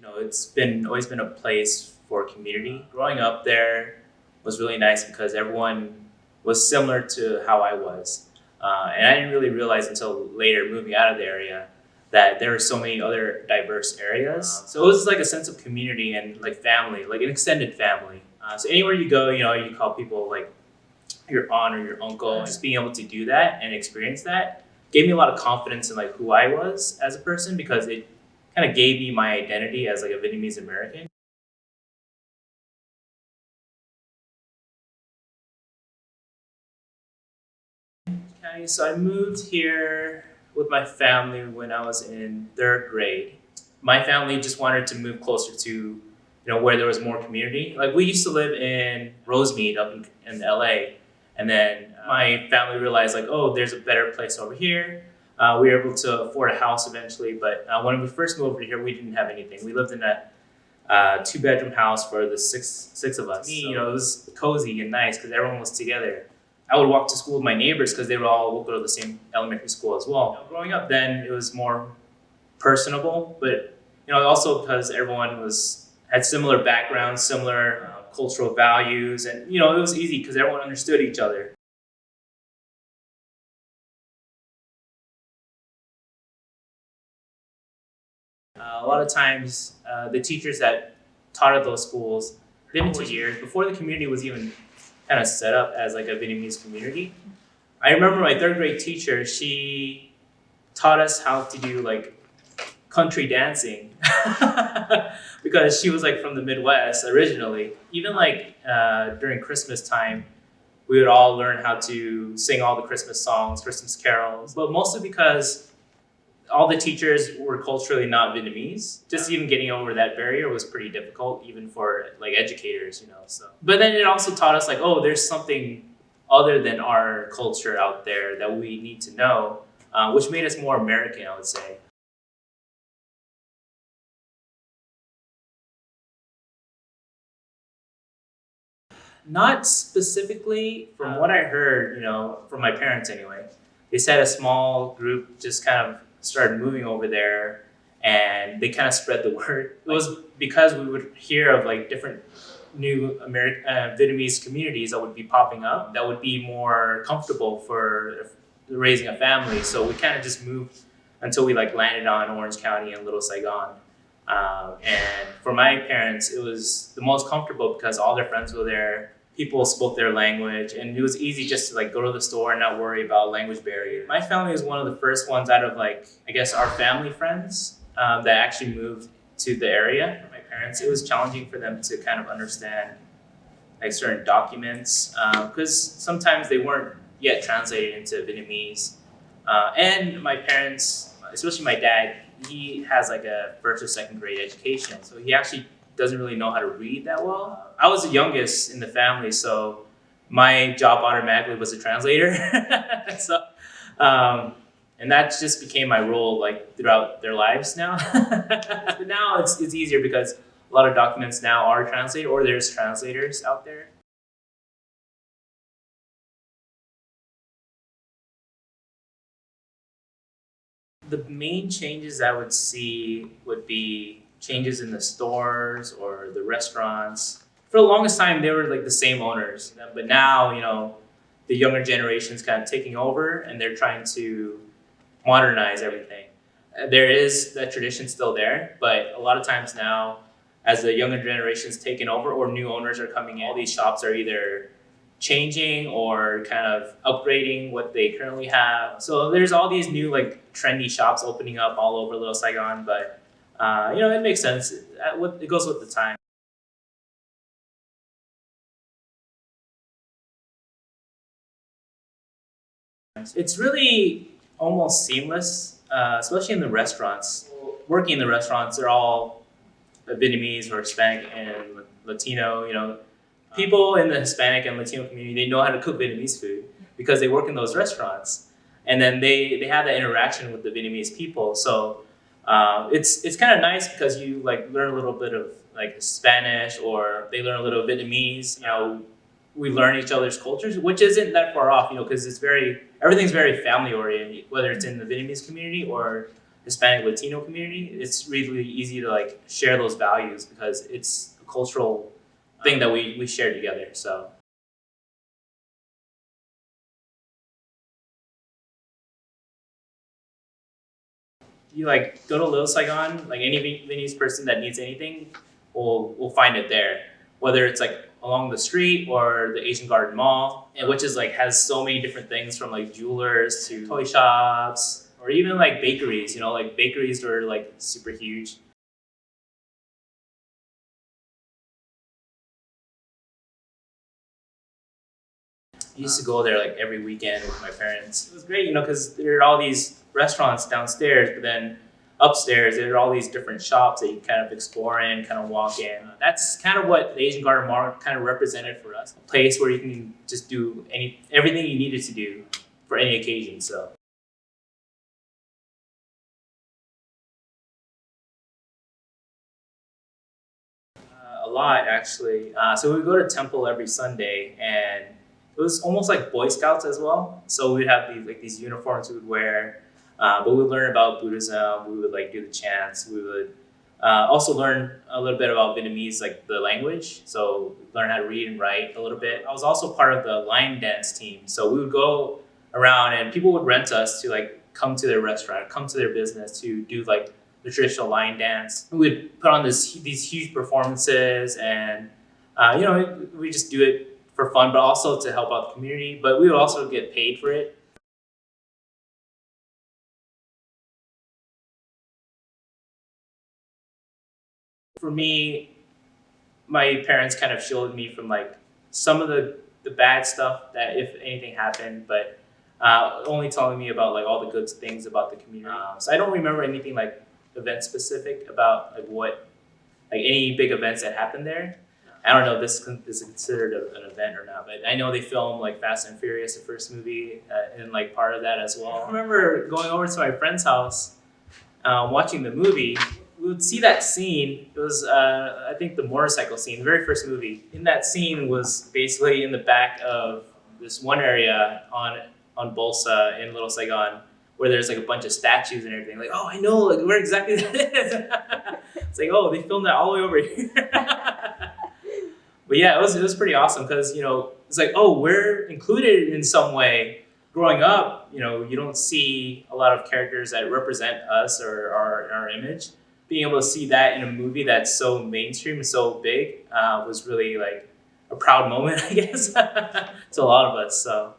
It's been always been a place for community. Growing up there was really nice because everyone was similar to how I was, and I didn't really realize until later, moving out of the area, that there were so many other diverse areas. So it was like a sense of community and like family, like an extended family. So anywhere you go, you call people like your aunt or your uncle. Just being able to do that and experience that gave me a lot of confidence in like who I was as a person because it kind of gave me my identity as like a Vietnamese American. Okay, so I moved here with my family when I was in third grade. My family just wanted to move closer to, where there was more community. Like we used to live in Rosemead up in LA, and then my family realized like, oh, there's a better place over here. We were able to afford a house eventually, but when we first moved over here, we didn't have anything. We lived in a two-bedroom house for the six of us. It was cozy and nice because everyone was together. I would walk to school with my neighbors because they would all go to the same elementary school as well. Growing up then, it was more personable, but also because everyone had similar backgrounds, similar cultural values, and it was easy because everyone understood each other. A lot of times, the teachers that taught at those schools, they've been 2 years before the community was even kind of set up as like a Vietnamese community. I remember my third grade teacher, she taught us how to do like country dancing because she was like from the Midwest originally. Even like during Christmas time, we would all learn how to sing all the Christmas songs, Christmas carols, but mostly because all the teachers were culturally not Vietnamese. Just even getting over that barrier was pretty difficult, even for like educators, So, but then it also taught us like, oh, there's something other than our culture out there that we need to know, which made us more American, I would say. Not specifically, from what I heard, from my parents anyway. They said a small group just kind of started moving over there and they kind of spread the word. It was because we would hear of like different new Vietnamese communities that would be popping up that would be more comfortable for raising a family. So we kind of just moved until we like landed on Orange County and Little Saigon. And for my parents, it was the most comfortable because all their friends were there. People spoke their language, and it was easy just to like go to the store and not worry about language barrier. My family was one of the first ones out of like, I guess, our family friends that actually moved to the area. For my parents, it was challenging for them to kind of understand like certain documents because sometimes they weren't yet translated into Vietnamese. And my parents, especially my dad, he has like a first or second grade education, so he actually doesn't really know how to read that well. I was the youngest in the family, so my job automatically was a translator. so, and that just became my role like throughout their lives now. But now it's easier because a lot of documents now are translated, or there's translators out there. The main changes I would see would be changes in the stores or the restaurants. For the longest time, they were like the same owners, but now the younger generation's kind of taking over, and they're trying to modernize everything. There is that tradition still there, but a lot of times now, as the younger generation's taken over or new owners are coming in, all these shops are either changing or kind of upgrading what they currently have. So there's all these new like trendy shops opening up all over Little Saigon, but it makes sense. It goes with the time. It's really almost seamless, especially in the restaurants. Working in the restaurants, they're all Vietnamese or Hispanic and Latino. People in the Hispanic and Latino community, they know how to cook Vietnamese food because they work in those restaurants, and then they have that interaction with the Vietnamese people. So it's kind of nice because you like learn a little bit of like Spanish, or they learn a little Vietnamese. We learn each other's cultures, which isn't that far off. Because everything's very family oriented, whether it's in the Vietnamese community or Hispanic Latino community, it's really easy to like share those values because it's a cultural thing that we share together. So you like go to Little Saigon, like any Vietnamese person that needs anything, will find it there. Whether it's like along the street or the Asian Garden Mall, and which is like has so many different things from like jewelers to toy shops or even like bakeries. You know, like bakeries are like super huge. I used to go there like every weekend with my parents. It was great, you know, because there are all these restaurants downstairs, but then upstairs there are all these different shops that you kind of explore in, kind of walk in. That's kind of what the Asian Garden Mall kind of represented for us. A place where you can just do everything you needed to do for any occasion. So. A lot actually. So we go to temple every Sunday, and it was almost like Boy Scouts as well. So we'd have these uniforms we would wear, but we would learn about Buddhism. We would like do the chants. We would also learn a little bit about Vietnamese, like the language. So learn how to read and write a little bit. I was also part of the line dance team. So we would go around, and people would rent us to like come to their restaurant, come to their business to do like the traditional line dance. We'd put on these huge performances, and we just do it for fun, but also to help out the community. But we would also get paid for it. For me, my parents kind of shielded me from like some of the bad stuff that if anything happened, but only telling me about like all the good things about the community. So I don't remember anything like event specific about like what like any big events that happened there. I don't know if this is considered an event or not, but I know they filmed like Fast and Furious, the first movie, and like part of that as well. I remember going over to my friend's house, watching the movie. We would see that scene. It was, I think, the motorcycle scene, the very first movie. In that scene was basically in the back of this one area on Bolsa in Little Saigon, where there's like a bunch of statues and everything. Like, oh, I know, like where exactly that is. It's like, oh, they filmed that all the way over here. But yeah, it was pretty awesome because it's like, oh, we're included in some way. Growing up, you don't see a lot of characters that represent us or our image. Being able to see that in a movie that's so mainstream and so big was really like a proud moment, I guess, to a lot of us. So.